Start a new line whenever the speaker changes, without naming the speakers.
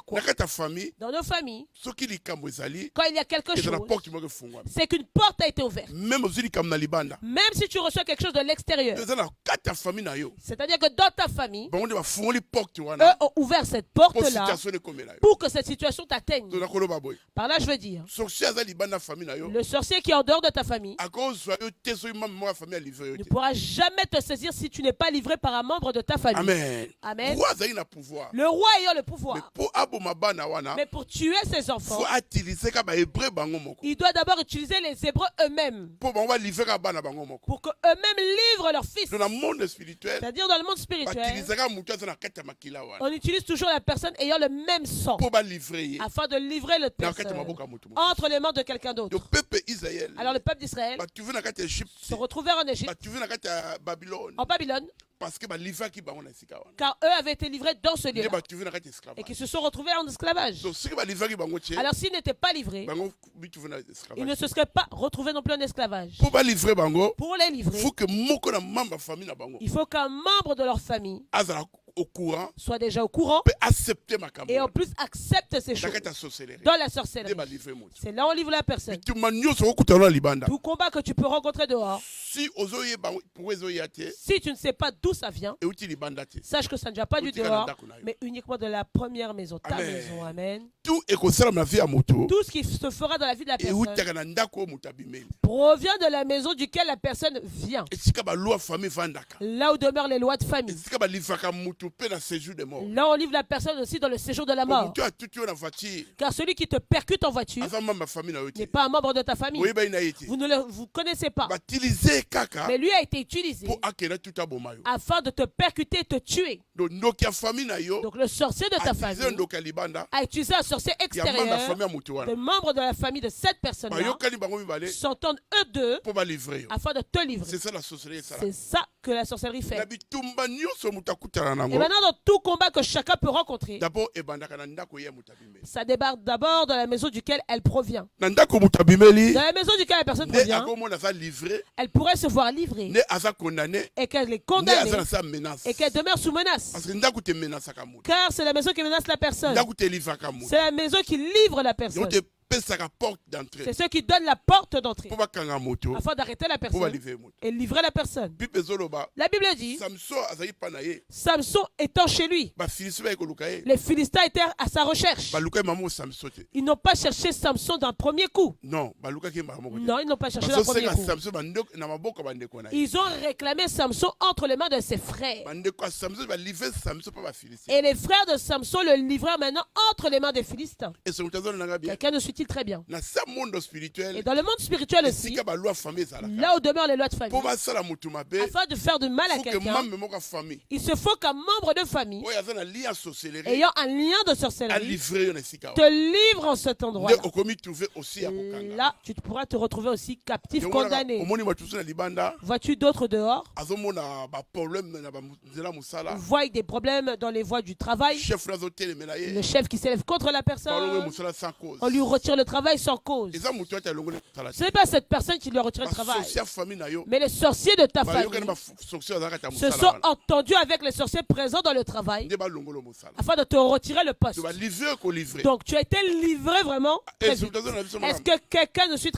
quoi?
Dans nos familles,
quand il y a quelque chose, c'est qu'une porte a été ouverte. Même si tu reçois quelque chose de l'extérieur, c'est-à-dire que dans ta famille, eux ont ouvert cette porte-là pour que cette situation t'atteigne. Par là, je veux dire, le sorcier qui est en dehors de ta famille ne pourra jamais te saisir si tu n'es pas livré par un membre de ta famille.
Amen.
Amen.
Pouvoir.
Le roi ayant le pouvoir. Mais pour tuer ses enfants, il doit d'abord utiliser les Hébreux eux-mêmes pour qu'eux-mêmes livrent leurs fils. C'est-à-dire dans le monde spirituel, on utilise toujours la personne ayant le même sang afin de livrer le personne entre les mains de quelqu'un d'autre. Alors le peuple d'Israël se retrouvait en Égypte, en Babylone, car eux avaient été livrés dans ce lieu et qui se sont retrouvés en esclavage. Alors s'ils n'étaient pas livrés, ils ne se seraient pas retrouvés non plus en esclavage. Pour les livrer, il faut qu'un membre de leur famille soit déjà au courant et en plus accepte ces choses dans la sorcellerie. C'est là où on livre la personne. Tout combat que tu peux rencontrer dehors, si tu ne sais pas d'où ça vient, sache que ça ne vient pas du dehors, mais uniquement de la première maison, ta maison. Amen. Tout ce qui se fera dans la vie de la personne provient de la maison duquel la personne vient. Là où demeurent les lois de famille. Là, on livre la personne aussi dans le séjour de la mort. Car celui qui te percute en voiture n'est pas un membre de ta famille. Vous ne le connaissez pas. Mais lui a été utilisé afin de te percuter et te tuer. Donc le sorcier de ta famille a utilisé un sorcier extérieur. Les membres de la famille de cette personne-là s'entendent eux deux afin de te livrer. C'est ça que la sorcellerie fait. Et maintenant, dans tout combat que chacun peut rencontrer, ça débarque d'abord dans la maison duquel elle provient. Dans la maison duquel la personne provient, elle pourrait se voir livrée et qu'elle est condamnée et qu'elle demeure sous menace. Car c'est la maison qui menace la personne. C'est la maison qui livre la personne. C'est ceux qui donnent la porte d'entrée afin d'arrêter la personne et livrer la personne. La Bible dit, Samson étant chez lui, les Philistins étaient à sa recherche. Ils n'ont pas cherché Samson d'un premier coup. Non, ils n'ont pas cherché d'un premier coup. Ils ont réclamé Samson entre les mains de ses frères. Et les frères de Samson le livrèrent maintenant entre les mains des Philistins. Quelqu'un ne suit-il très bien? Et dans le monde spirituel aussi, là où demeurent les lois de famille, afin de faire du mal à quelqu'un, il se faut qu'un membre de famille ayant un lien de sorcellerie te livre en cet endroit-là. Là, tu pourras te retrouver aussi captif, condamné. Vois-tu d'autres dehors? Voient des problèmes dans les voies du travail. Le chef qui s'élève contre la personne, on lui retire le travail sans cause. Ce n'est pas cette personne qui lui a retiré le travail, mais les sorciers de ta famille se sont entendus avec les sorciers présents dans le travail afin de te retirer le poste. Donc tu as été livré vraiment très vite. Est-ce que quelqu'un ne suit